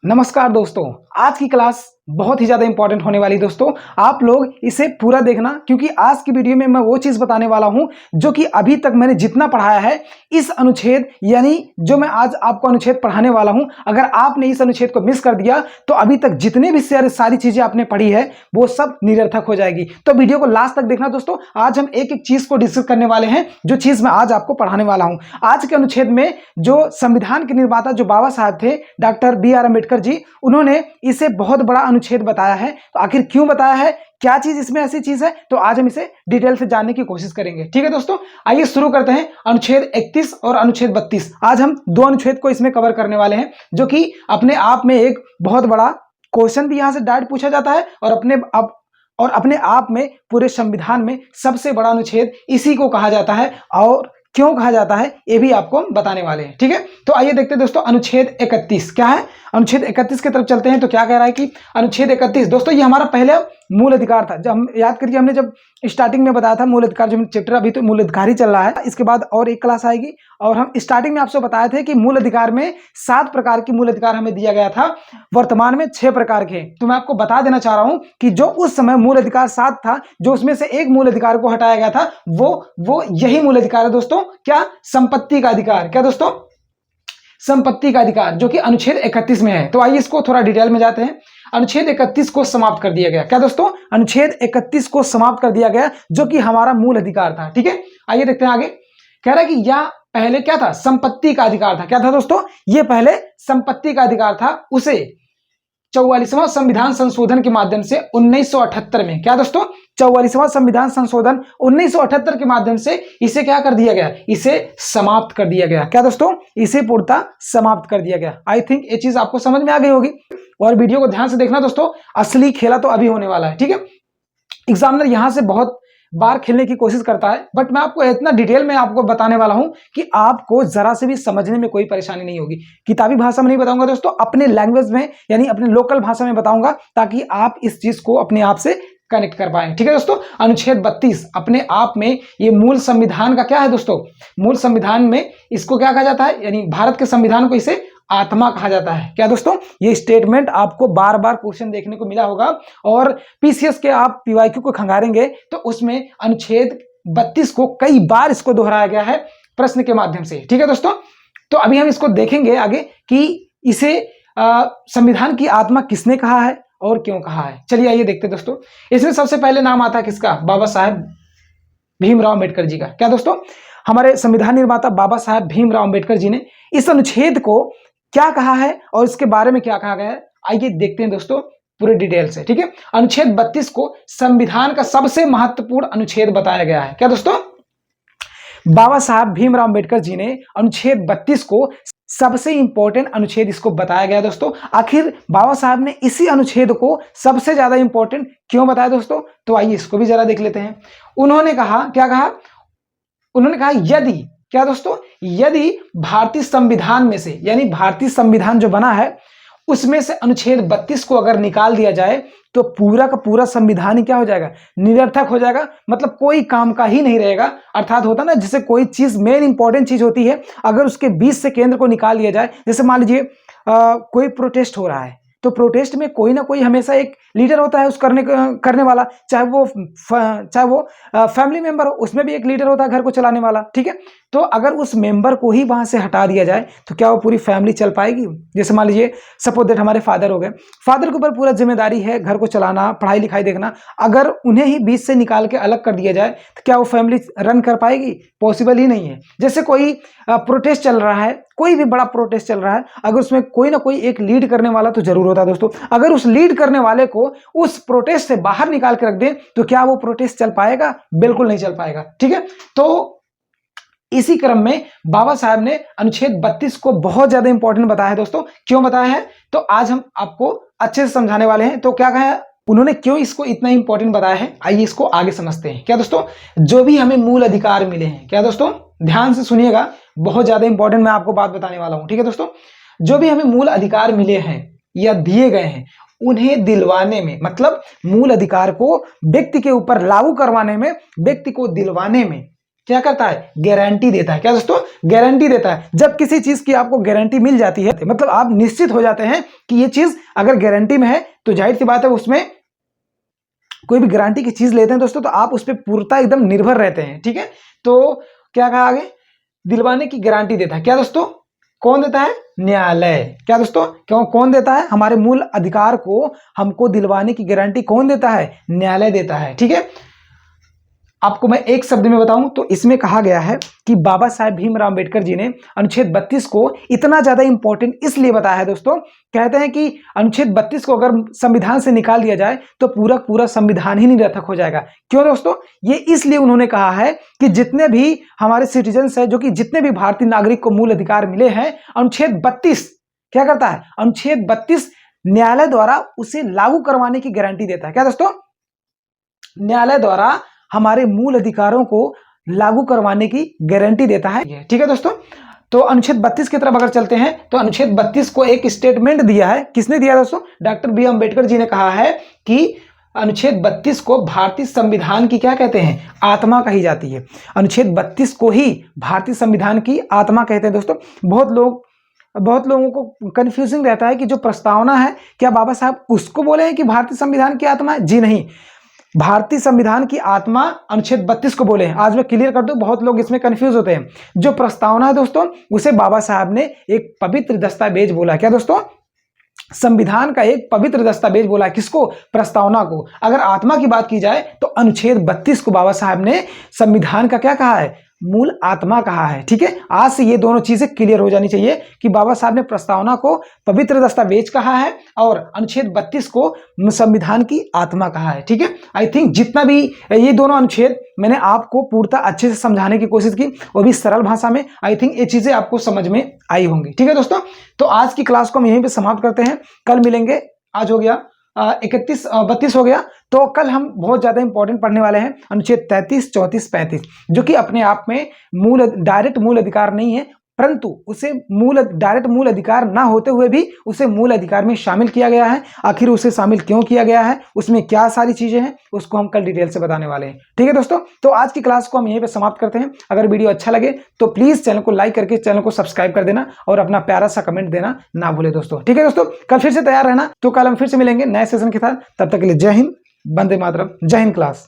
नमस्कार दोस्तों, आज की क्लास बहुत ही ज़्यादा इंपॉर्टेंट होने वाली है दोस्तों। आप लोग इसे पूरा देखना, क्योंकि आज की वीडियो में मैं वो चीज़ बताने वाला हूं जो कि अभी तक मैंने जितना पढ़ाया है इस अनुच्छेद, यानी जो मैं आज आपको अनुच्छेद पढ़ाने वाला हूं, अगर आपने इस अनुच्छेद को मिस कर दिया तो अभी तक जितने भी सारी चीज़ें आपने पढ़ी है वो सब निरर्थक हो जाएगी। तो वीडियो को लास्ट तक देखना दोस्तों। आज हम एक एक चीज़ को डिस्कस करने वाले हैं, जो चीज़ मैं आज आपको पढ़ाने वाला हूँ। आज के अनुच्छेद में जो संविधान के निर्माता जो बाबा साहब थे, डॉक्टर B.R. अम्बेडकर जी, उन्होंने इसे बहुत बड़ा अनुच्छेद बताया है। तो आखिर क्यों बताया है, क्या चीज इसमें ऐसी चीज है, तो आज हम इसे डिटेल से जानने की कोशिश करेंगे। ठीक है दोस्तों, आइए शुरू करते हैं। अनुच्छेद 31 और अनुच्छेद 32, आज हम दो अनुच्छेद को इसमें कवर करने वाले हैं, जो कि अपने आप में एक बहुत बड़ा क्वेश्चन भी यहां से डायरेक्ट पूछा जाता है और अपने आप में पूरे संविधान में सबसे बड़ा अनुच्छेद इसी को कहा जाता है, और क्यों कहा जाता है ये भी आपको बताने वाले हैं। ठीक है, तो आइए देखते हैं दोस्तों अनुच्छेद 31 क्या है। अनुच्छेद 31 की तरफ चलते हैं। तो क्या कह रहा है कि अनुच्छेद 31 दोस्तों, ये हमारा पहले मूल अधिकार था। जब हम याद करिए, हमने जब स्टार्टिंग में बताया था मूल अधिकार, जो चैप्टर अभी तो मूल अधिकार ही चल रहा है, इसके बाद और एक क्लास आएगी। और हम स्टार्टिंग में आपसे बताए थे कि मूल अधिकार में 7 प्रकार की मूल अधिकार हमें दिया गया था, वर्तमान में 6 प्रकार के। तो मैं आपको बता देना चाह रहा हूं कि जो उस समय मूल अधिकार 7 था, जो उसमें से एक मूल अधिकार को हटाया गया था, वो यही मूल अधिकार है दोस्तों। क्या? संपत्ति का अधिकार। क्या दोस्तों? संपत्ति का अधिकार, जो कि अनुच्छेद 31 में है। तो आइए इसको थोड़ा डिटेल में जाते हैं। अनुच्छेद 31 को समाप्त कर दिया गया। क्या दोस्तों? अनुच्छेद 31 को समाप्त कर दिया गया, जो कि हमारा मूल अधिकार था। ठीक है, आइए देखते हैं आगे। कह रहा है कि यह पहले क्या था? संपत्ति का अधिकार था। क्या था दोस्तों? ये पहले संपत्ति का अधिकार था। उसे 44वां संविधान संशोधन के माध्यम से 1978 में, क्या दोस्तों? 44वां संविधान संशोधन 1978 के माध्यम से इसे क्या कर दिया गया? इसे समाप्त कर दिया गया। क्या दोस्तों? इसे पूर्णतः समाप्त कर दिया गया। आई थिंक ये चीज आपको समझ में आ गई होगी, और वीडियो को ध्यान से देखना दोस्तों, असली खेला तो अभी होने वाला है। ठीक है, एग्जामिनर यहां से बहुत बार खेलने की कोशिश करता है, बट मैं आपको इतना डिटेल में आपको बताने वाला हूं कि आपको जरा से भी समझने में कोई परेशानी नहीं होगी। किताबी भाषा में नहीं बताऊंगा दोस्तों, अपने लैंग्वेज में यानी अपने लोकल भाषा में बताऊंगा, ताकि आप इस चीज को अपने आप से कनेक्ट कर पाए। ठीक है दोस्तों, अनुच्छेद 32 अपने आप में ये मूल संविधान का क्या है दोस्तों? मूल संविधान में इसको क्या कहा जाता है, यानी भारत के संविधान को इसे आत्मा कहा जाता है। क्या दोस्तों? ये स्टेटमेंट आपको बार बार क्वेश्चन देखने को मिला होगा, और पीसीएस के आप पीवाईक्यू को खंगारेंगे तो उसमें अनुच्छेद 32 को कई बार इसको दोहराया गया है प्रश्न के माध्यम से। ठीक है दोस्तों, तो अभी हम इसको देखेंगे आगे कि इसे संविधान की आत्मा किसने कहा है और क्यों कहा है। चलिए आइए देखते हैं दोस्तों। इसमें सबसे पहले नाम आता है किसका? बाबा साहेब भीमराव अम्बेडकर जी का। क्या दोस्तों? हमारे संविधान निर्माता बाबा साहेब भीमराव अम्बेडकर जी ने इस अनुच्छेद को क्या कहा है और इसके बारे में क्या कहा गया है, आइए देखते हैं दोस्तों पूरे डिटेल से। ठीक है, अनुच्छेद 32 को संविधान का सबसे महत्वपूर्ण अनुच्छेद बताया गया है। क्या दोस्तों? बाबा साहब भीमराव अम्बेडकर जी ने अनुच्छेद 32 को सबसे इंपॉर्टेंट अनुच्छेद इसको बताया गया दोस्तों। आखिर बाबा साहब ने इसी अनुच्छेद को सबसे ज्यादा इंपॉर्टेंट क्यों बताया दोस्तों? तो आइए इसको भी जरा देख लेते हैं। उन्होंने कहा, क्या कहा? उन्होंने कहा यदि, क्या दोस्तों? यदि भारतीय संविधान में से, यानी भारतीय संविधान जो बना है उसमें से अनुच्छेद 32 को अगर निकाल दिया जाए तो पूरा का पूरा संविधान ही क्या हो जाएगा? निरर्थक हो जाएगा। मतलब कोई काम का ही नहीं रहेगा। अर्थात होता ना, जैसे कोई चीज मेन इंपॉर्टेंट चीज होती है, अगर उसके बीच से केंद्र को निकाल लिया जाए, जैसे मान लीजिए कोई प्रोटेस्ट हो रहा है, तो प्रोटेस्ट में कोई ना कोई हमेशा एक लीडर होता है उस करने वाला, चाहे वो फैमिली मेंबर हो, उसमें भी एक लीडर होता है घर को चलाने वाला। ठीक है, तो अगर उस मेंबर को ही वहां से हटा दिया जाए तो क्या वो पूरी फैमिली चल पाएगी? जैसे मान लीजिए सपोज दैट हमारे फादर हो गए, फादर के ऊपर पूरा जिम्मेदारी है घर को चलाना, पढ़ाई लिखाई देखना, अगर उन्हें ही बीच से निकाल के अलग कर दिया जाए तो क्या वो फैमिली रन कर पाएगी? पॉसिबल ही नहीं है। जैसे कोई प्रोटेस्ट चल रहा है, कोई भी बड़ा प्रोटेस्ट चल रहा है, अगर उसमें कोई ना कोई एक लीड करने वाला तो जरूर होता है दोस्तों। अगर उस लीड करने वाले को उस प्रोटेस्ट से बाहर निकाल के रख दें तो क्या वो प्रोटेस्ट चल पाएगा? बिल्कुल नहीं चल पाएगा। ठीक है, तो इसी क्रम में बाबा साहब ने अनुच्छेद 32 को बहुत ज्यादा इंपॉर्टेंट बताया है दोस्तों। क्यों बताया है तो आज हम आपको अच्छे से समझाने वाले हैं। तो क्या कहा है उन्होंने, क्यों इसको इतना इंपॉर्टेंट बताया है, आइए इसको आगे समझते हैं। क्या दोस्तों? जो भी हमें मूल अधिकार मिले हैं, क्या दोस्तों? ध्यान से सुनिएगा, बहुत ज्यादा इंपॉर्टेंट मैं आपको बात बताने वाला हूं। ठीक है दोस्तों, जो भी हमें मूल अधिकार मिले हैं या दिए गए हैं, उन्हें दिलवाने में, मतलब मूल अधिकार को व्यक्ति के ऊपर लागू करवाने में, व्यक्ति को दिलवाने में क्या करता है? गारंटी देता है। क्या दोस्तों? गारंटी देता है। जब किसी चीज की आपको गारंटी मिल जाती है, मतलब आप निश्चित हो जाते हैं कि ये चीज अगर गारंटी में है, तो जाहिर सी बात है उसमें कोई भी गारंटी की चीज लेते हैं दोस्तों, तो आप उस पर पूर्णतः एकदम निर्भर रहते हैं। ठीक है, तो क्या कहा आगे, दिलवाने की गारंटी देता है। क्या दोस्तों, कौन देता है? न्यायालय। क्या दोस्तों, क्यों कौन देता है? हमारे मूल अधिकार को हमको दिलवाने की गारंटी कौन देता है? न्यायालय देता है। ठीक है, आपको मैं एक शब्द में बताऊं तो इसमें कहा गया है कि बाबा साहेब भीमराव अंबेडकर जी ने अनुच्छेद 32 को इतना ज्यादा इंपॉर्टेंट इसलिए बताया है दोस्तों, कहते हैं कि अनुच्छेद 32 को अगर संविधान से निकाल दिया जाए तो पूरा पूरा संविधान ही निरर्थक हो जाएगा। क्यों दोस्तों? ये इसलिए उन्होंने कहा है कि जितने भी हमारे सिटीजन्स है, जो कि जितने भी भारतीय नागरिक को मूल अधिकार मिले हैं, अनुच्छेद 32 क्या करता है? अनुच्छेद 32 न्यायालय द्वारा उसे लागू करवाने की गारंटी देता है। क्या दोस्तों? न्यायालय द्वारा हमारे मूल अधिकारों को लागू करवाने की गारंटी देता है। ठीक है दोस्तों, तो अनुच्छेद 32 की तरफ अगर चलते हैं तो अनुच्छेद 32 को एक स्टेटमेंट दिया है। किसने दिया दोस्तों? डॉक्टर बी अम्बेडकर जी ने कहा है कि अनुच्छेद 32 को भारतीय संविधान की क्या कहते हैं? आत्मा कही जाती है। अनुच्छेद 32 को ही भारतीय संविधान की आत्मा कहते हैं दोस्तों। बहुत लोगों को कंफ्यूजिंग रहता है कि जो प्रस्तावना है, क्या बाबा साहब उसको बोले हैं कि भारतीय संविधान की आत्मा है? जी नहीं, भारतीय संविधान की आत्मा अनुच्छेद 32 को बोले हैं। आज मैं क्लियर कर दूं, बहुत लोग इसमें कंफ्यूज होते हैं। जो प्रस्तावना है दोस्तों, उसे बाबा साहब ने एक पवित्र दस्तावेज बोला। क्या दोस्तों? संविधान का एक पवित्र दस्तावेज बोला। किसको? प्रस्तावना को। अगर आत्मा की बात की जाए तो अनुच्छेद 32 को बाबा साहब ने संविधान का क्या कहा है? मूल आत्मा कहा है। ठीक है, आज से ये दोनों चीजें क्लियर हो जानी चाहिए कि बाबा साहब ने प्रस्तावना को पवित्र दस्तावेज कहा है और अनुच्छेद 32 को संविधान की आत्मा कहा है। ठीक है, आई थिंक जितना भी ये दोनों अनुच्छेद मैंने आपको पूर्णतः अच्छे से समझाने की कोशिश की, वो भी सरल भाषा में। आई थिंक ये चीजें आपको समझ में आई होंगी। ठीक है दोस्तों, तो आज की क्लास को हम यहीं पे समाप्त करते हैं। कल मिलेंगे। आज हो गया 32 हो गया, तो कल हम बहुत ज्यादा इंपॉर्टेंट पढ़ने वाले हैं अनुच्छेद 33, 34, 35, जो कि अपने आप में डायरेक्ट मूल अधिकार नहीं है, परंतु उसे डायरेक्ट मूल अधिकार ना होते हुए भी उसे मूल अधिकार में शामिल किया गया है। आखिर उसे शामिल क्यों किया गया है, उसमें क्या सारी चीजें हैं, उसको हम कल डिटेल से बताने वाले हैं। ठीक है दोस्तों, तो आज की क्लास को हम यहीं पे समाप्त करते हैं। अगर वीडियो अच्छा लगे तो प्लीज चैनल को लाइक करके चैनल को सब्सक्राइब कर देना और अपना प्यारा सा कमेंट देना ना भूले दोस्तों। ठीक है दोस्तों, कल फिर से तैयार रहना। तो कल हम फिर से मिलेंगे नए सेशन के साथ। तब तक के लिए जय हिंद, वंदे मातरम, जय हिंद क्लास।